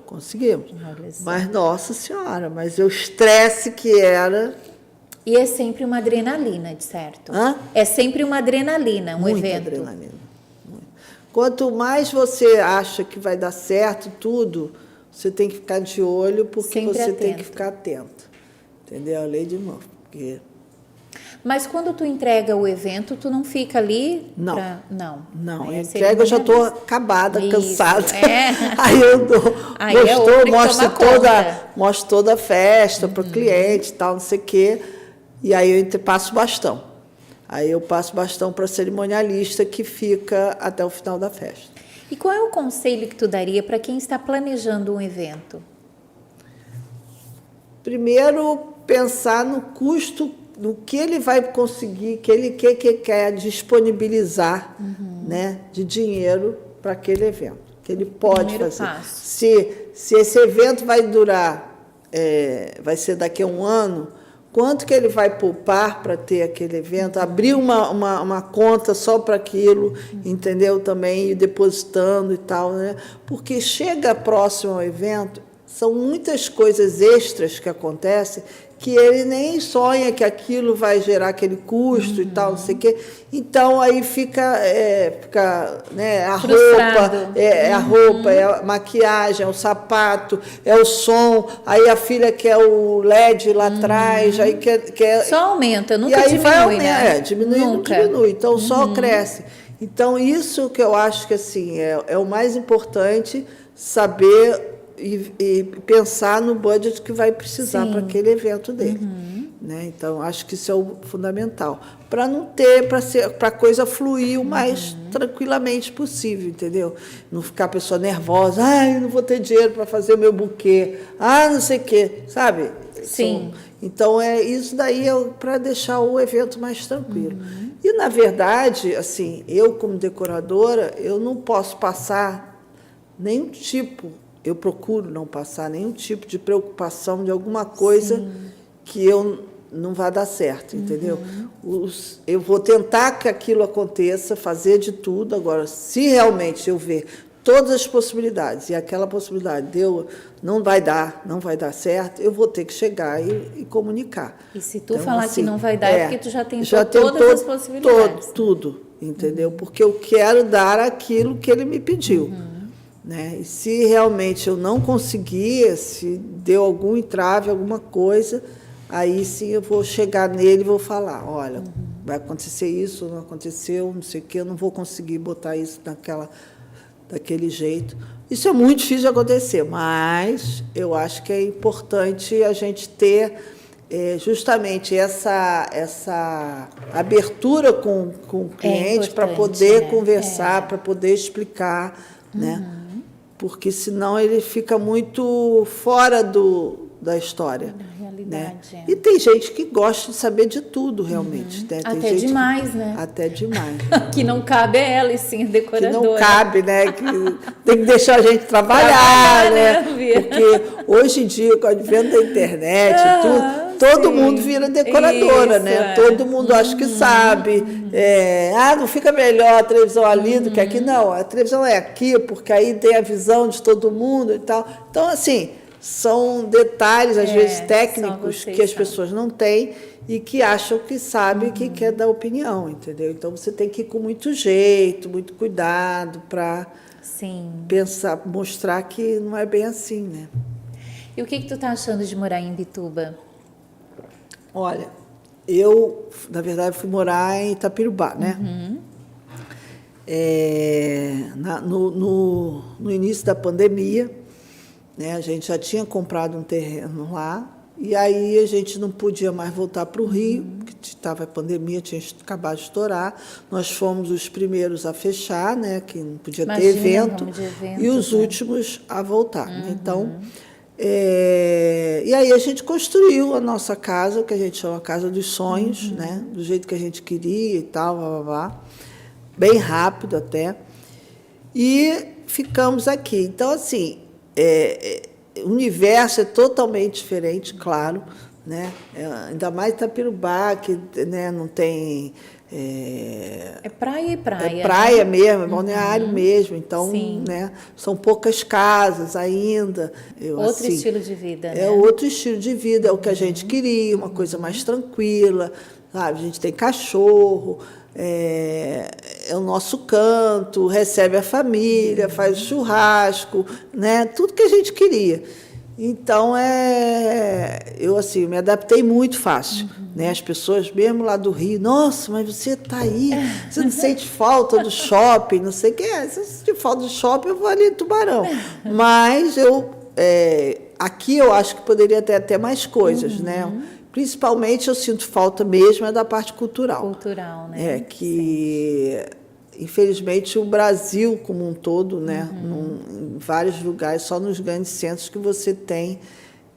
Conseguimos. Mas, nossa senhora, mas o estresse que era... E é sempre uma adrenalina, de certo? É sempre uma adrenalina, Muita evento. Adrenalina. Quanto mais você acha que vai dar certo tudo, você tem que ficar de olho, porque sempre você atento. tem que ficar atento. Entendeu? A lei de Murphy. Porque... Mas quando tu entrega o evento, tu não fica ali? Não. Não. Entrega, eu já estou acabada, cansada. É. Aí eu dou, mostro toda a festa para o cliente e tal, não sei o quê. E aí eu passo o bastão. Aí eu passo o bastão para a cerimonialista, que fica até o final da festa. E qual é o conselho que tu daria para quem está planejando um evento? Primeiro, pensar no custo, no que ele vai conseguir, que ele quer disponibilizar, né, de dinheiro para aquele evento, que ele pode fazer. Se esse evento vai durar, vai ser daqui a um ano, quanto que ele vai poupar para ter aquele evento, abrir uma conta só para aquilo, entendeu? Também ir depositando e tal, né? Porque chega próximo ao evento, são muitas coisas extras que acontecem que ele nem sonha que aquilo vai gerar aquele custo e tal, não sei o quê. Então, aí fica né, a roupa, é a maquiagem, é o sapato, é o som, aí a filha quer o LED lá atrás, aí quer... Só aumenta, nunca diminui, diminui, né? Diminui, nunca. Não diminui, então só cresce. Então, isso que eu acho que assim, é o mais importante, saber... E pensar no budget que vai precisar para aquele evento dele. Né? Então, acho que isso é o fundamental. Para não ter, para a coisa fluir o mais tranquilamente possível, entendeu? Não ficar a pessoa nervosa, eu não vou ter dinheiro para fazer o meu buquê, não sei o quê, sabe? Sim. Então, isso daí para deixar o evento mais tranquilo. E, na verdade, assim, eu, como decoradora, eu não posso passar nenhum tipo... Eu procuro não passar nenhum tipo de preocupação de alguma coisa que eu não vá dar certo, entendeu? Eu vou tentar que aquilo aconteça, fazer de tudo. Agora, se realmente eu ver todas as possibilidades, e aquela possibilidade não vai dar certo, eu vou ter que chegar e comunicar. E se tu então, falar assim, que não vai dar, é porque tu já tentou todas as possibilidades. Tudo, entendeu? Porque eu quero dar aquilo que ele me pediu. Né? E se realmente eu não conseguir, se deu algum entrave, alguma coisa, aí sim eu vou chegar nele e vou falar, olha, vai acontecer isso, não aconteceu, não sei o quê, eu não vou conseguir botar isso daquele jeito. Isso é muito difícil de acontecer, mas eu acho que é importante a gente ter justamente essa abertura com o cliente para poder conversar, para poder explicar, né? Porque senão ele fica muito fora da história. Da realidade. Né? E tem gente que gosta de saber de tudo, realmente. Né? Tem Até gente demais, né? Até demais. Que não cabe a ela, e sim a decoradora. Que não cabe, né? Que tem que deixar a gente trabalhar, né? Porque hoje em dia, com o advento da internet e tudo, todo mundo vira decoradora, né? Todo mundo acha que sabe. Não fica melhor a televisão ali do que aqui. Não, a televisão é aqui, porque aí tem a visão de todo mundo e tal. Então, assim, são detalhes, às vezes, técnicos que as pessoas não têm e que acham que sabe que quer dar opinião, entendeu? Então, você tem que ir com muito jeito, muito cuidado para pensar, mostrar que não é bem assim, né? E o que tu tá achando de morar em Imbituba? Olha, eu, na verdade, fui morar em Itapirubá, né? No início da pandemia, né, a gente já tinha comprado um terreno lá, e aí a gente não podia mais voltar para o Rio, porque estava a pandemia, tinha acabado de estourar. Nós fomos os primeiros a fechar, né, que não podia ter evento, e os últimos a voltar. Então, e aí a gente construiu a nossa casa, que a gente chama Casa dos Sonhos, né, do jeito que a gente queria e tal, blá, blá, blá, bem rápido até, e ficamos aqui. Então, assim, o universo é totalmente diferente, claro, né? Ainda mais Itapirubá, que, né, não tem... É praia e praia. É praia, né? Mesmo, é balneário mesmo. Então, né, são poucas casas ainda. Outro estilo de vida, né? É outro estilo de vida, é o que a gente queria, uma coisa mais tranquila, sabe? A gente tem cachorro, é o nosso canto, recebe a família, faz churrasco, né? Tudo que a gente queria. Então, eu assim, me adaptei muito fácil. Né? As pessoas, mesmo lá do Rio, nossa, mas você está aí, você não sente falta do shopping, não sei o que é. Se eu sentir falta do shopping, eu vou ali em Tubarão. Mas aqui eu acho que poderia ter até mais coisas, né? Principalmente eu sinto falta mesmo da parte cultural. Cultural, né? Que, infelizmente, o Brasil como um todo, né? Em vários lugares, só nos grandes centros que você tem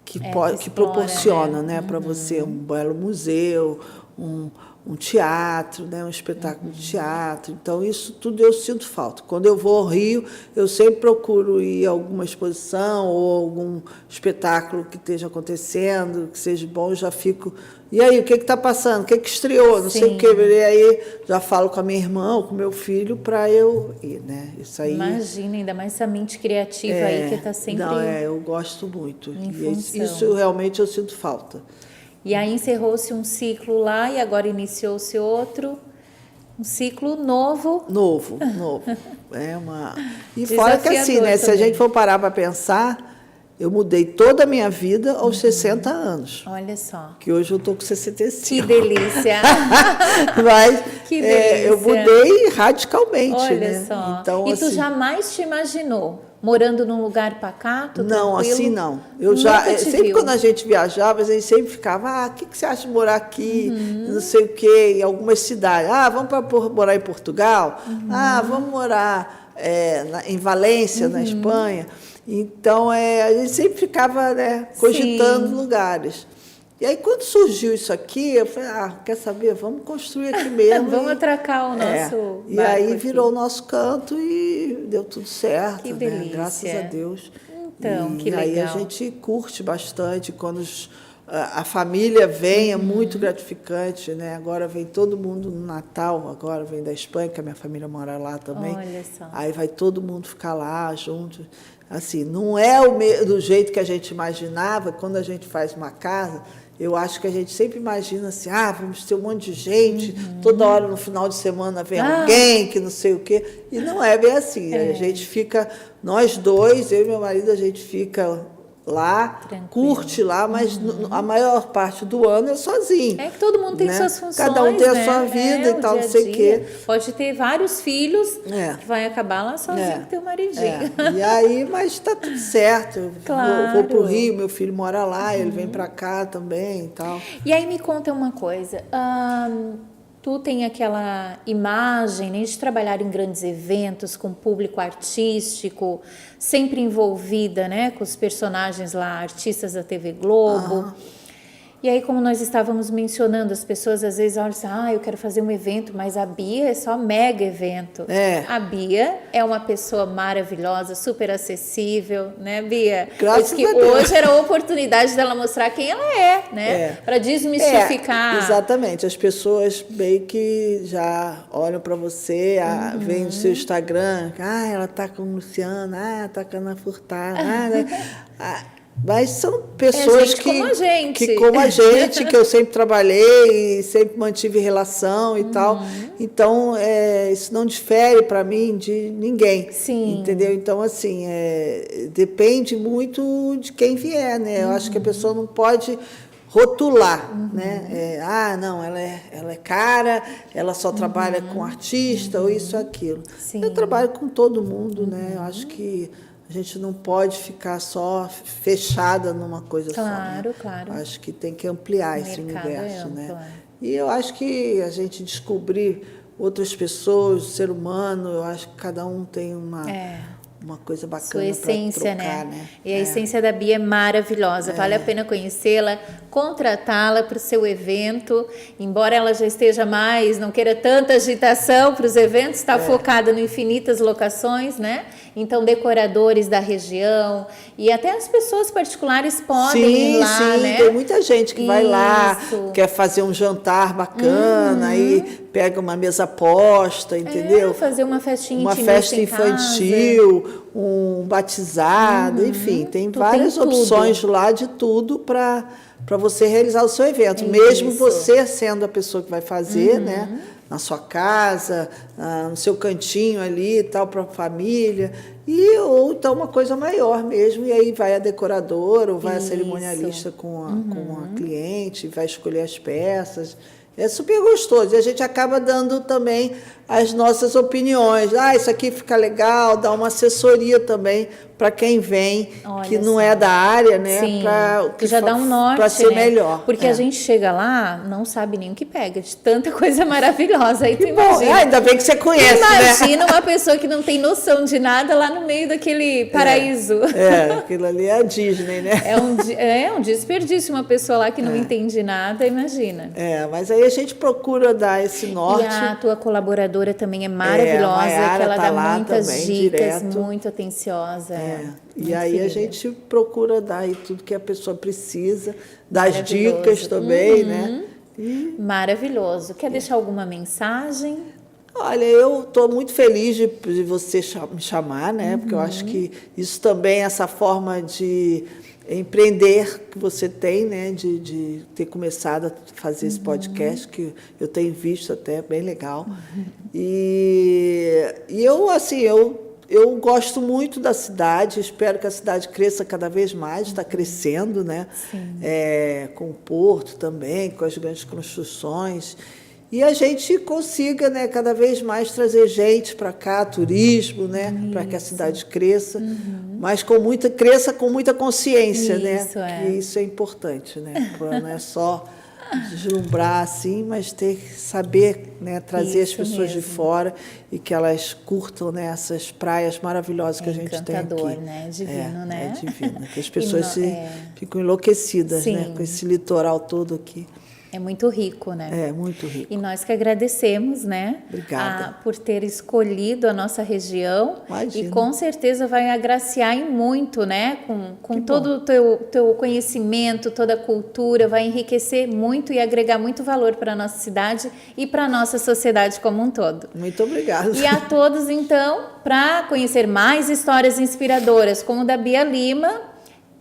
que proporciona, né? Para você um belo museu, um teatro, né? Um espetáculo de teatro. Então, isso tudo eu sinto falta. Quando eu vou ao Rio, eu sempre procuro ir a alguma exposição ou algum espetáculo que esteja acontecendo, que seja bom, eu já fico... E aí, o que está passando? O que estreou? Não sei o quê. E aí, já falo com a minha irmã ou com o meu filho para eu ir, né? Isso aí... Imagina, ainda mais essa mente criativa aí que está sempre... Não, eu gosto muito. E isso realmente eu sinto falta. E aí encerrou-se um ciclo lá e agora iniciou-se outro, um ciclo novo. Novo. E fora que assim, né? Se a gente for parar para pensar, eu mudei toda a minha vida aos 60 anos. Olha só. Que hoje eu estou com 65. Que delícia! Mas que delícia. Eu mudei radicalmente. Olha né? só. Então, e assim, tu jamais te imaginou morando num lugar pacato, não, tranquilo? Assim não. Eu sempre quando a gente viajava, a gente sempre ficava, o que você acha de morar aqui, não sei o quê, em algumas cidades. Vamos morar em Portugal? Vamos morar em Valência, na Espanha. Então, a gente sempre ficava, né, cogitando lugares. E aí, quando surgiu isso aqui, eu falei, quer saber, vamos construir aqui mesmo. Vamos atracar o nosso E aí virou o nosso canto e deu tudo certo, que né? delícia. Graças a Deus. Então, que legal. E aí a gente curte bastante quando a família vem, é muito gratificante, né? Agora vem todo mundo no Natal, agora vem da Espanha, que a minha família mora lá também. Olha só. Aí vai todo mundo ficar lá junto. Assim, não é do jeito que a gente imaginava. Quando a gente faz uma casa, eu acho que a gente sempre imagina assim, vamos ter um monte de gente, toda hora no final de semana vem alguém que não sei o quê. E não é bem assim. A gente fica, nós dois, eu e meu marido, a gente fica lá, tranquilo, curte lá, mas a maior parte do ano é sozinho. É que todo mundo tem, né, suas funções, cada um tem a sua vida e tal, não sei o quê. Pode ter vários filhos, que vai acabar lá sozinho com teu maridinho. E aí, mas está tudo certo. Claro. Vou para o Rio, meu filho mora lá, ele vem para cá também e tal. E aí me conta uma coisa, tu tem aquela imagem, né, de trabalhar em grandes eventos com público artístico, sempre envolvida, né, com os personagens lá, artistas da TV Globo. E aí, como nós estávamos mencionando, as pessoas às vezes olham assim, eu quero fazer um evento, mas a Bia é só mega evento. A Bia é uma pessoa maravilhosa, super acessível, né, Bia? Graças a Deus. Hoje era a oportunidade dela mostrar quem ela é, né? Para desmistificar. Exatamente. As pessoas bem que já olham para você, veem no seu Instagram, ela tá com o Luciano, tá com a Ana Furtado, mas são pessoas como a gente. como a gente, que eu sempre trabalhei e sempre mantive relação e tal. Então, isso não difere para mim de ninguém. Sim. Entendeu? Então, assim, depende muito de quem vier, né? Eu acho que a pessoa não pode rotular, né? Não, ela é cara, ela só trabalha com artista ou isso ou aquilo. Sim. Eu trabalho com todo mundo, né? Eu acho que a gente não pode ficar só fechada numa coisa só. Né? Claro. Acho que tem que ampliar esse universo, né? E eu acho que a gente descobrir outras pessoas, o ser humano, eu acho que cada um tem uma coisa bacana. Sua essência, trocar, né? E a essência da Bia é maravilhosa. Vale a pena conhecê-la, contratá-la para o seu evento. Embora ela já esteja mais, não queira tanta agitação para os eventos, está focada em infinitas locações, né? Então, decoradores da região e até as pessoas particulares podem ir lá, né? Tem muita gente que vai lá, quer fazer um jantar bacana, aí pega uma mesa posta, entendeu? Fazer uma festinha uma festa infantil, um batizado, enfim, tem várias opções lá de tudo para você realizar o seu evento, mesmo você sendo a pessoa que vai fazer, né? Na sua casa, no seu cantinho ali e tal, para a família, ou então uma coisa maior mesmo, e aí vai a decoradora ou vai a cerimonialista com a cliente, vai escolher as peças. É super gostoso. E a gente acaba dando também as nossas opiniões. Isso aqui fica legal, dá uma assessoria também para quem vem, que não é da área, né? Que já dá um norte, para ser melhor. Porque a gente chega lá, não sabe nem o que pega, de tanta coisa maravilhosa. Aí tu imagina. Ainda bem que você conhece, Imagina uma pessoa que não tem noção de nada lá no meio daquele paraíso. Aquilo ali é a Disney, né? É um desperdício uma pessoa lá que não entende nada, imagina. Mas aí a gente procura dar esse norte. E a tua colaboradora também é maravilhosa, que ela dá muitas também, dicas, direto. muito atenciosa. E aí a gente procura dar aí tudo que a pessoa precisa, das dicas também, né? Maravilhoso. Quer deixar alguma mensagem? Olha, eu estou muito feliz de você me chamar, né? Porque eu acho que isso também, essa forma de empreender que você tem, né? De ter começado a fazer esse podcast, que eu tenho visto até bem legal. E eu, assim, eu gosto muito da cidade, espero que a cidade cresça cada vez mais, está crescendo, né? Com o porto também, com as grandes construções. E a gente consiga, né, cada vez mais trazer gente para cá, turismo, né, para que a cidade cresça, mas cresça com muita consciência, né? Que isso é importante, né? Não é só deslumbrar assim, mas saber, né, trazer as pessoas de fora e que elas curtam, né, essas praias maravilhosas que a gente tem aqui. Né? Divino, né? É divino, que as pessoas ficam enlouquecidas, né, com esse litoral todo aqui. É muito rico, né? É muito rico. E nós que agradecemos, né? Obrigada. Por ter escolhido a nossa região. Imagina. E com certeza vai agraciar em muito, né? Com todo o teu conhecimento, toda a cultura, vai enriquecer muito e agregar muito valor para a nossa cidade e para a nossa sociedade como um todo. Muito obrigada. E a todos, então, para conhecer mais histórias inspiradoras, como da Bia Lima,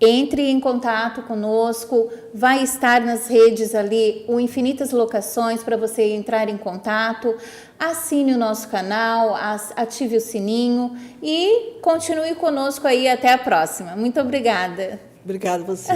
entre em contato conosco, vai estar nas redes ali o Infinitas Locações para você entrar em contato, assine o nosso canal, ative o sininho e continue conosco aí até a próxima. Muito obrigada. Obrigada a você.